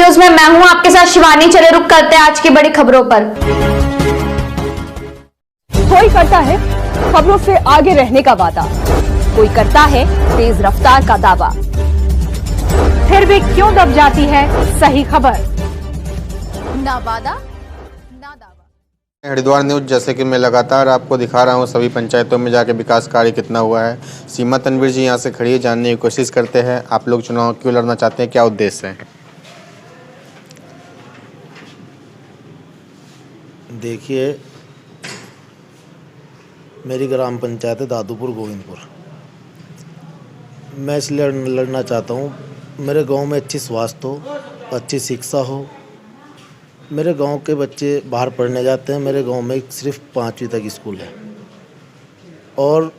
News में मैं हूं आपके साथ शिवानी। चले रुक करते हैं आज की बड़ी खबरों पर। कोई करता है खबरों से आगे रहने का वादा, कोई करता है तेज रफ्तार का दावा, फिर भी क्यों दब जाती है सही खबर? ना वादा ना दावा। हरिद्वार न्यूज जैसे कि मैं लगातार आपको दिखा रहा हूं सभी पंचायतों में जाके विकास कार्य कितना हुआ है। सीमा तनवीर जी यहां से खड़ी है, जानने की कोशिश करते हैं आप लोग चुनाव क्यों लड़ना चाहते हैं, क्या उद्देश्य है? देखिए, मेरी ग्राम पंचायत है दादूपुर गोविंदपुर। मैं इसलिए लड़ना चाहता हूँ, मेरे गांव में अच्छी स्वास्थ्य हो, अच्छी शिक्षा हो। मेरे गांव के बच्चे बाहर पढ़ने जाते हैं, मेरे गांव में सिर्फ 5वीं तक स्कूल है और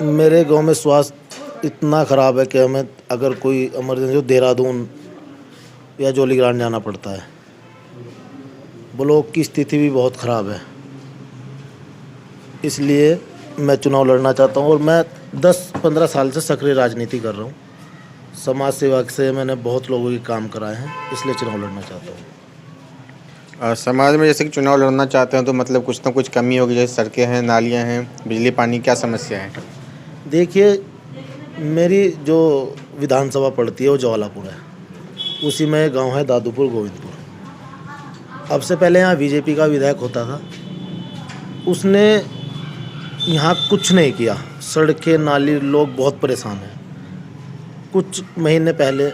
मेरे गांव में स्वास्थ्य इतना ख़राब है कि हमें अगर कोई इमरजेंसी हो देहरादून या जोलीग्रांट जाना पड़ता है। ब्लॉक की स्थिति भी बहुत ख़राब है, इसलिए मैं चुनाव लड़ना चाहता हूँ और मैं 10-15 साल से सक्रिय राजनीति कर रहा हूँ। समाज सेवा से मैंने बहुत लोगों के काम कराए हैं, इसलिए चुनाव लड़ना चाहता हूँ। समाज में जैसे कि चुनाव लड़ना चाहते हैं तो मतलब कुछ ना कुछ कमी होगी, जैसे सड़कें हैं, नालियाँ हैं, बिजली पानी, क्या समस्या है? देखिए, मेरी जो विधानसभा पड़ती है वो जवालापुर है, उसी में गांव है दादूपुर गोविंदपुर। अब से पहले यहाँ बीजेपी का विधायक होता था, उसने यहाँ कुछ नहीं किया। सड़कें नाली, लोग बहुत परेशान हैं। कुछ महीने पहले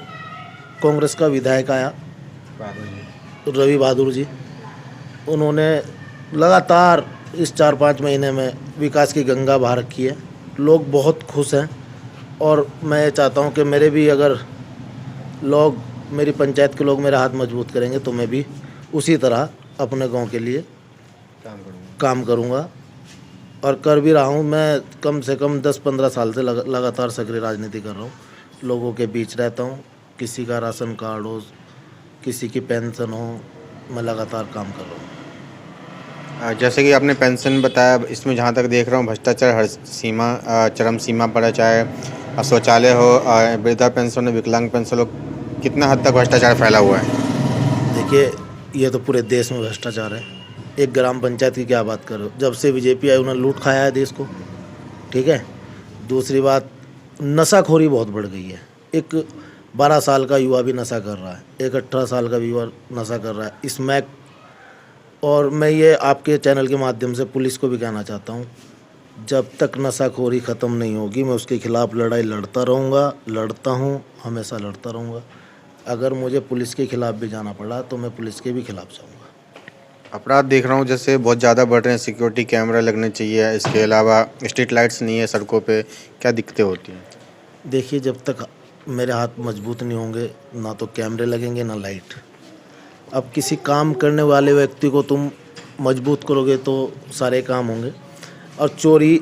कांग्रेस का विधायक आया रवि बहादुर जी, उन्होंने लगातार इस 4-5 महीने में विकास की गंगा बहा रखी है। लोग बहुत खुश हैं और मैं ये चाहता हूँ कि मेरे भी अगर लोग, मेरी पंचायत के लोग मेरे हाथ मजबूत करेंगे तो मैं भी उसी तरह अपने गांव के लिए काम करूँगा और कर भी रहा हूँ। मैं कम से कम 10-15 साल से लगातार सक्रिय राजनीति कर रहा हूँ। लोगों के बीच रहता हूँ, किसी का राशन कार्ड हो, किसी की पेंशन हो, मैं लगातार काम कर रहा हूँ। जैसे कि आपने पेंशन बताया, इसमें जहाँ तक देख रहा हूँ भ्रष्टाचार हर सीमा, चरम सीमा पर है। चाहे शौचालय हो, वृद्धा पेंशन हो, विकलांग पेंशन हो, कितना हद तक भ्रष्टाचार फैला हुआ है? देखिए, ये तो पूरे देश में भ्रष्टाचार है। एक ग्राम पंचायत की क्या बात करो, जब से बीजेपी आई उन्होंने लूट खाया है देश को, ठीक है। दूसरी बात, नशाखोरी बहुत बढ़ गई है। एक 12 साल का युवा भी नशा कर रहा है, एक 18 साल का युवा नशा कर रहा है, स्मैक। और मैं ये आपके चैनल के माध्यम से पुलिस को भी कहना चाहता हूँ, जब तक नशाखोरी ख़त्म नहीं होगी मैं उसके खिलाफ़ लड़ाई लड़ता रहूँगा, लड़ता हूँ, हमेशा लड़ता रहूँगा। अगर मुझे पुलिस के खिलाफ़ भी जाना पड़ा तो मैं पुलिस के भी खिलाफ़ जाऊँगा। अपराध देख रहा हूँ जैसे बहुत ज़्यादा बढ़ रहे हैं, सिक्योरिटी कैमरा लगने चाहिए, इसके अलावा स्ट्रीट लाइट्स नहीं है सड़कों पे, क्या दिक्कतें होती हैं? देखिए, जब तक मेरे हाथ मजबूत नहीं होंगे ना तो कैमरे लगेंगे ना लाइट। अब किसी काम करने वाले व्यक्ति को तुम मजबूत करोगे तो सारे काम होंगे। और चोरी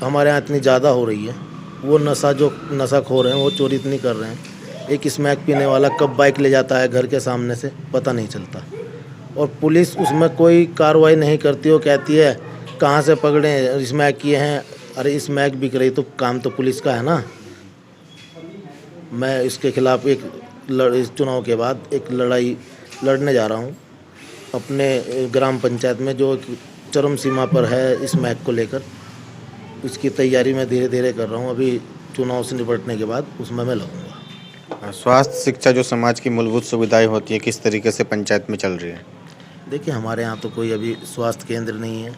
हमारे यहाँ इतनी ज़्यादा हो रही है, वो नशाखोर हैं वो चोरी इतनी कर रहे हैं। एक स्मैक पीने वाला कब बाइक ले जाता है घर के सामने से पता नहीं चलता, और पुलिस उसमें कोई कार्रवाई नहीं करती। वो कहती है कहाँ से पकड़े, स्मैक किए हैं। अरे स्मैक बिक रही तो काम तो पुलिस का है ना। मैं इसके खिलाफ़ इस चुनाव के बाद एक लड़ाई लड़ने जा रहा हूँ अपने ग्राम पंचायत में, जो चरम सीमा पर है स्मैक को लेकर। इसकी तैयारी मैं धीरे धीरे कर रहा हूँ। अभी चुनाव से निपटने के बाद उसमें मैं लगूँगा। स्वास्थ्य, शिक्षा जो समाज की मूलभूत सुविधाएं होती है, किस तरीके से पंचायत में चल रही है? देखिए, हमारे यहाँ तो कोई अभी स्वास्थ्य केंद्र नहीं है,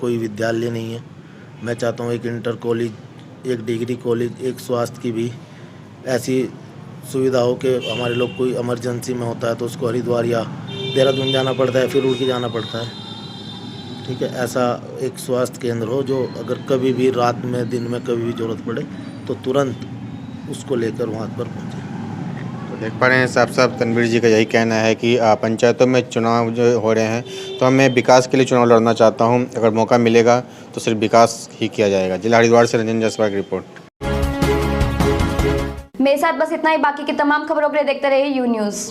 कोई विद्यालय नहीं है। मैं चाहता हूँ एक इंटर कॉलेज, एक डिग्री कॉलेज, एक स्वास्थ्य की भी ऐसी सुविधा हो कि हमारे लोग कोई इमरजेंसी में होता है तो उसको हरिद्वार या देहरादून जाना पड़ता है, फिर उड़ के जाना पड़ता है, ठीक है। ऐसा एक स्वास्थ्य केंद्र हो जो अगर कभी भी रात में, दिन में कभी भी ज़रूरत पड़े तो तुरंत उसको लेकर वहाँ पर पहुँचे। तो देख पा रहे हैं साफ साफ तनवीर जी का यही कहना है कि पंचायतों में चुनाव जो हो रहे हैं तो मैं विकास के लिए चुनाव लड़ना चाहता हूं, अगर मौका मिलेगा तो सिर्फ विकास ही किया जाएगा। जिला हरिद्वार से रंजन जायसवाल की रिपोर्ट। मेरे साथ बस इतना ही, बाकी की तमाम खबरों के लिए देखते रहिए यू न्यूज़।